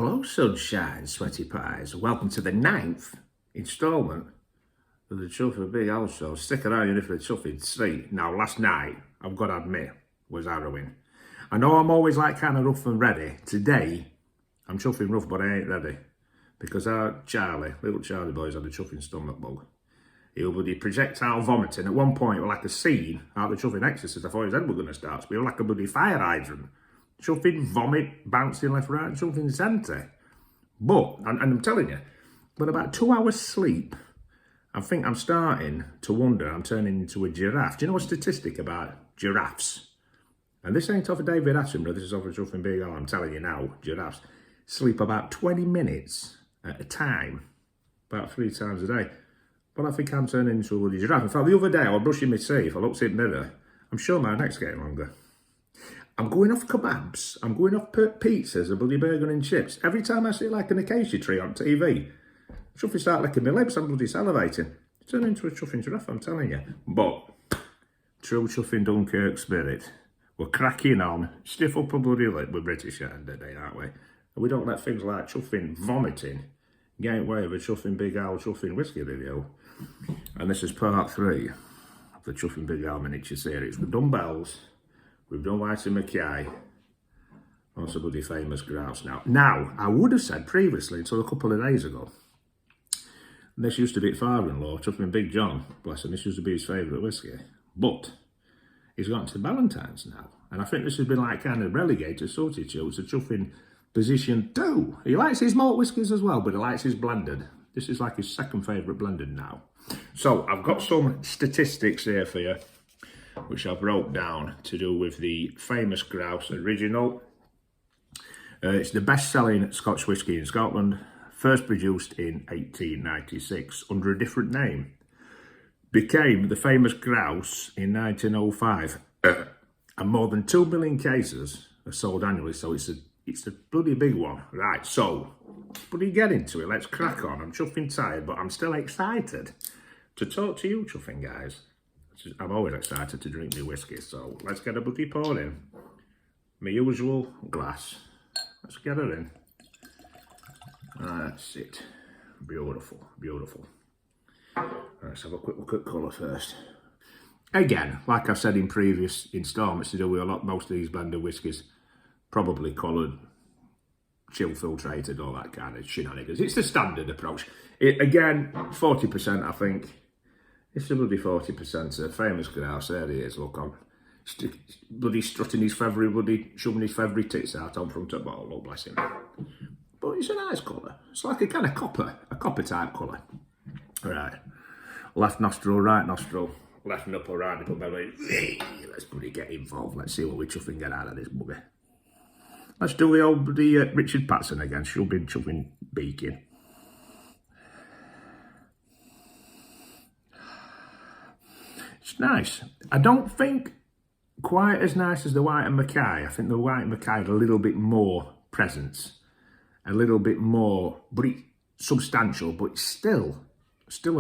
Hello, sunshine, sweaty pies. Welcome to the 9th instalment of the Chuffing Big House Show. Stick around here for the Chuffing Street. Now, last night, I've got to admit, was harrowing. I know I'm always like kind of rough and ready. Today, I'm chuffing rough, but I ain't ready. Because our Charlie, little Charlie boy's had a chuffing stomach bug. He'll be projectile vomiting. At one point, like a scene out of the Chuffing Exorcist, I thought his head was going to start. So we were like a bloody fire hydrant. Chuffing, vomit, bouncing left, right, and chuffing centre. But, and I'm telling you, but about 2 hours sleep, I think I'm starting to wonder I'm turning into a giraffe. Do you know a statistic about giraffes? And this ain't off of David Attenborough, this is off of Chuffing Big O. I'm telling you now, giraffes sleep about 20 minutes at a time, about 3 times a day. But I think I'm turning into a bloody giraffe. In fact, the other day I was brushing my teeth, I looked in the mirror, I'm sure my neck's getting longer. I'm going off kebabs, I'm going off pizzas, a bloody burger and chips. Every time I see like an acacia tree on TV, chuffing start licking my lips, I'm bloody salivating. Turn into a chuffing giraffe, I'm telling you. But, true chuffing Dunkirk spirit. We're cracking on, stiff up a bloody lip, we're British at the end of the day, aren't we? And we don't let things like chuffing vomiting get in the way of a Chuffing Big Owl chuffing whiskey video. And this is part 3 of the Chuffing Big Owl miniature series. We've done Bells. We've done Whitey Mackay, also bloody famous Grouse now. Now, I would have said previously, until a couple of days ago, this used to be father-in-law, Chuffing Big John, bless him, this used to be his favourite whiskey. But, he's gone to Valentine's now. And I think this has been like kind of relegated, substitute to Chuffing position 2. He likes his malt whiskies as well, but he likes his blended. This is like his second favourite blended now. So, I've got some statistics here for you, which I wrote down to do with the famous Grouse original. It's the best-selling Scotch whisky in Scotland, first produced in 1896 under a different name. Became the famous Grouse in 1905, and more than 2 million cases are sold annually, so it's a bloody big one. Right, so, bloody get into it, let's crack on. I'm chuffing tired, but I'm still excited to talk to you chuffing guys. I'm always excited to drink my whiskey, so let's get a bloody pour in. My usual glass. Let's get her in. That's it. Beautiful, beautiful. Let's have a quick look at colour first. Again, like I've said in previous instalments to do with most of these blended whiskies, probably coloured, chill filtrated, all that kind of shenanigans. It's the standard approach. Again, 40% I think. It's a bloody 40%, famous Grouse, there he is, look on. Bloody strutting his feathery, bloody shoving his feathery tits out on front of the bottle, oh bless him. But it's a nice colour. It's like a kind of copper type colour. Right, left nostril, right nostril, left nipple, right nipple, belly. Let's bloody get involved, let's see what we chuffing get out of this bugger. Let's do the old bloody Richard Patson again, she'll be chuffing beaking. It's nice. I don't think quite as nice as the White and Mackay. I think the White and Mackay had a little bit more presence, a little bit more, but it's substantial, but it's still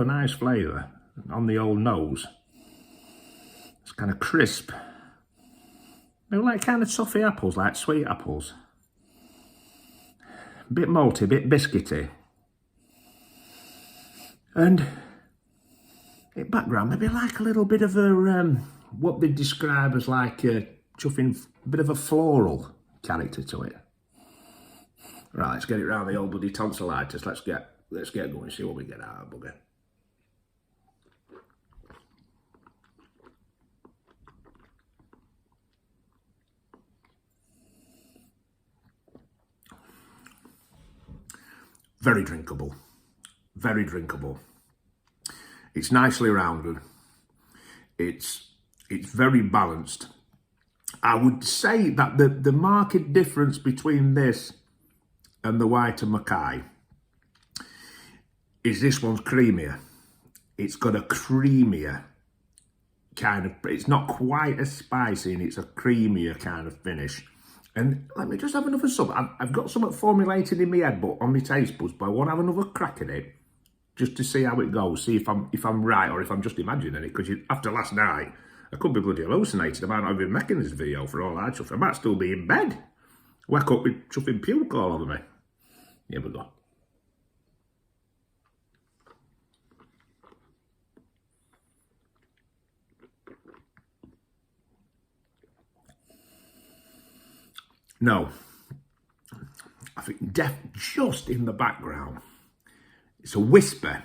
a nice flavour on the old nose. It's kind of crisp. Maybe like kind of toffee apples, like sweet apples. A bit malty, a bit biscuity. And in background, maybe like a little bit of a, what they describe as like a chuffing, bit of a floral character to it. Right, let's get it round the old bloody tonsillitis. Let's get going, see what we get out of the bugger. Very drinkable, very drinkable. It's nicely rounded. It's very balanced. I would say that the marked difference between this and the White and Mackay is this one's creamier. It's got a creamier kind of, it's not quite as spicy and it's a creamier kind of finish. And let me just have another sip. I've got something formulated in my head, but on my taste buds, but I want to have another crack at it just to see how it goes, see if I'm right or if I'm just imagining it. Because after last night, I could be bloody hallucinated. I might not have been making this video for all that stuff. I might still be in bed. Wake up with chuffing puke all over me. Here we go. No, I think just in the background, it's a whisper.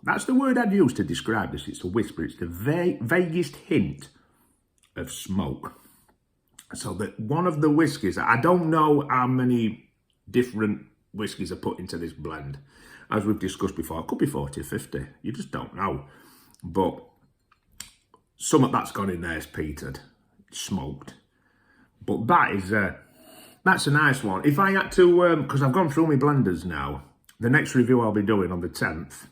That's the word I'd use to describe this. It's a whisper. It's the vaguest hint of smoke. So that one of the whiskies, I don't know how many different whiskies are put into this blend. As we've discussed before, it could be 40 or 50. You just don't know. But some of that's gone in there is peated, smoked. But that's a nice one. If I had to, because I've gone through my blenders now, the next review I'll be doing on the 10th,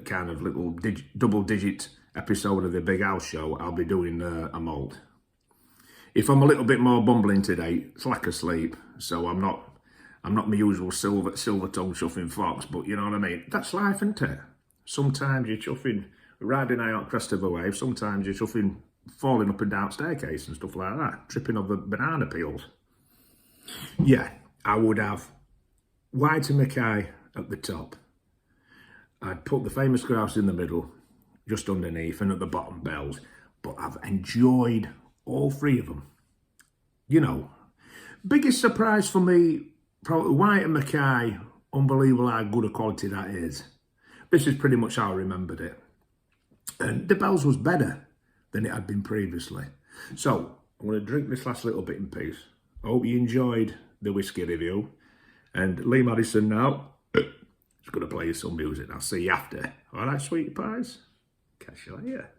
kind of little double-digit episode of the Big House Show, I'll be doing a malt. If I'm a little bit more bumbling today, slack asleep, so I'm not my usual silver tongue chuffing fox, but you know what I mean? That's life, isn't it? Sometimes you're chuffing, riding high on crest of a wave, sometimes you're chuffing, falling up and down staircase and stuff like that, tripping over banana peels. Yeah, I would have White and Mackay at the top. I'd put the famous Grouse in the middle, just underneath, and at the bottom, Bells. But I've enjoyed all three of them. You know, biggest surprise for me, probably White and Mackay, unbelievable how good a quality that is. This is pretty much how I remembered it. And the Bells was better than it had been previously. So, I'm going to drink this last little bit in peace. I hope you enjoyed the whiskey review. And Lee Maddison now is going to play you some music. I'll see you after. All right, sweetie pies? Catch you later.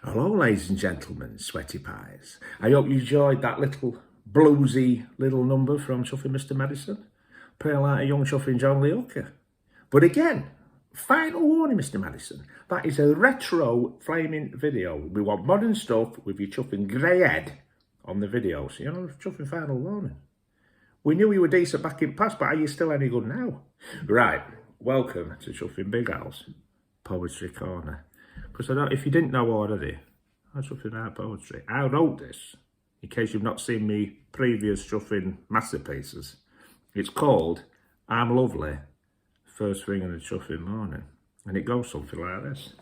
Hello, ladies and gentlemen, sweaty pies. I hope you enjoyed that little bluesy little number from Chuffing Mr. Maddison, playing like a young chuffing John Lee Hooker. But again, Final warning, Mr. Maddison. That is a retro flaming video. We want modern stuff with your chuffing grey head on the video. So, chuffing final warning. We knew you were decent back in past, but are you still any good now? Right, welcome to Chuffing Big Al's Poetry Corner. Because if you didn't know already, I'm chuffing out poetry. I wrote this, in case you've not seen me previous chuffing masterpieces. It's called I'm Lovely, First Thing in the Chuffing Morning. And it goes something like this.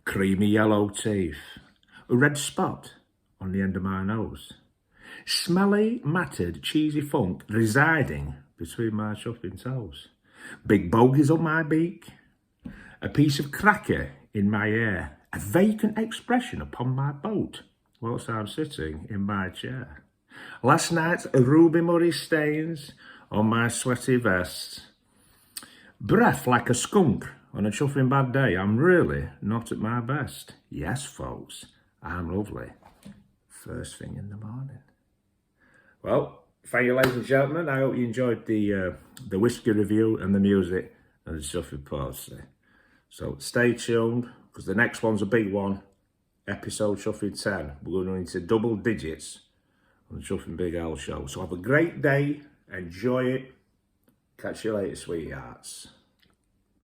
Creamy yellow teeth, a red spot on the end of my nose. Smelly, matted, cheesy funk residing between my chuffing toes. Big bogies on my beak, a piece of cracker in my ear, a vacant expression upon my boat whilst I'm sitting in my chair. Last night, ruby muddy stains on my sweaty vest. Breath like a skunk on a chuffing bad day. I'm really not at my best. Yes, folks, I'm lovely. First thing in the morning. Well, thank you, ladies and gentlemen. I hope you enjoyed the whiskey review and the music and the chuffing poetry. So stay tuned, because the next one's a big one. Episode chuffing 10. We're going into double digits on the Chuffing Big Al show. So have a great day. Enjoy it. Catch you later, sweethearts.